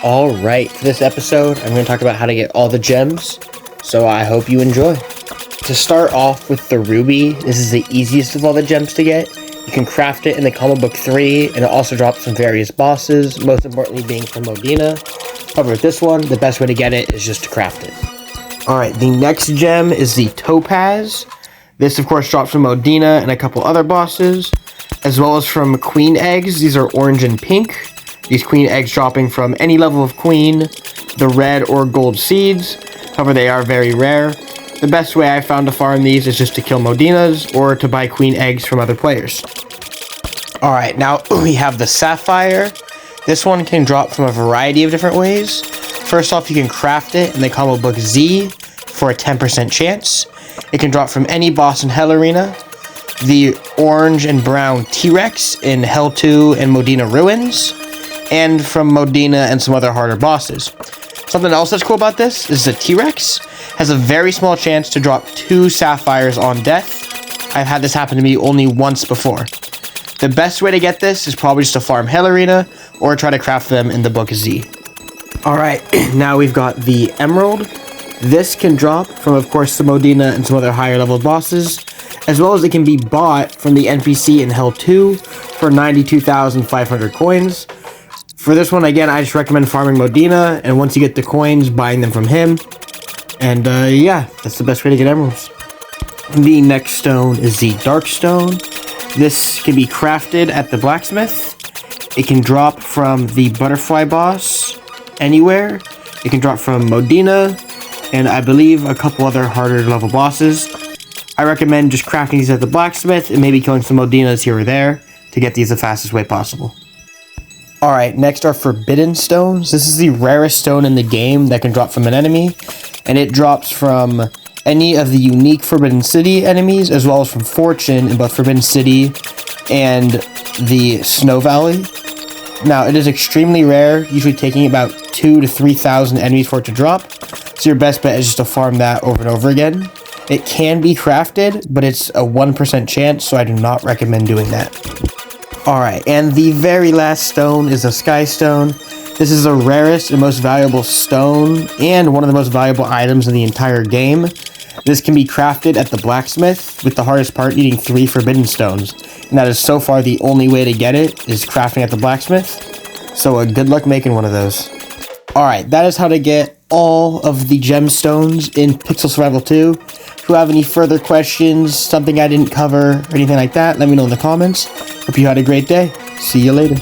Alright, for this episode, I'm going to talk about how to get all the gems, so I hope you enjoy. To start off with the ruby, this is the easiest of all the gems to get. You can craft it in the Combo Book 3, and it also drops from various bosses, most importantly being from Modena. However, with this one, the best way to get it is just to craft it. Alright, the next gem is the Topaz. This, of course, drops from Modena and a couple other bosses, as well as from queen eggs. These are orange and pink. These queen eggs dropping from any level of queen, the red or gold seeds. However, they are very rare. The best way I found to farm these is just to kill Modenas or to buy queen eggs from other players. Alright, now we have the Sapphire. This one can drop from a variety of different ways. First off, you can craft it in the Combo Book Z for a 10% chance. It can drop from any boss in Hell Arena, the orange and brown T-Rex in Hell 2 and Modena Ruins, and from Modena and some other harder bosses. Something else that's cool about this is the T-Rex has a very small chance to drop 2 Sapphires on death. I've had this happen to me only once before. The best way to get this is probably just to farm Hell Arena or try to craft them in the Book Z. Alright, now we've got the Emerald. This can drop from, of course, the Modena and some other higher level bosses, as well as it can be bought from the NPC in Hell 2 for 92,500 coins. For this one, again, I just recommend farming Modena, and once you get the coins, buying them from him. And yeah, that's the best way to get emeralds. The next stone is the Dark Stone. This can be crafted at the blacksmith. It can drop from the butterfly boss anywhere. It can drop from Modena, and I believe a couple other harder level bosses. I recommend just crafting these at the blacksmith and maybe killing some Modenas here or there to get these the fastest way possible. Alright, next are Forbidden Stones. This is the rarest stone in the game that can drop from an enemy, and it drops from any of the unique Forbidden City enemies, as well as from Fortune in both Forbidden City and the Snow Valley. Now, it is extremely rare, usually taking about 2,000 to 3,000 enemies for it to drop, so your best bet is just to farm that over and over again. It can be crafted, but it's a 1% chance, so I do not recommend doing that. Alright, and the very last stone is a Sky Stone. This is the rarest and most valuable stone, and one of the most valuable items in the entire game. This can be crafted at the blacksmith, with the hardest part needing 3 Forbidden Stones. And that is so far the only way to get it, is crafting at the blacksmith. So good luck making one of those. Alright, that is how to get all of the gemstones in Pixel Survival 2. If you have any further questions, something I didn't cover, or anything like that, let me know in the comments. Hope you had a great day. See you later.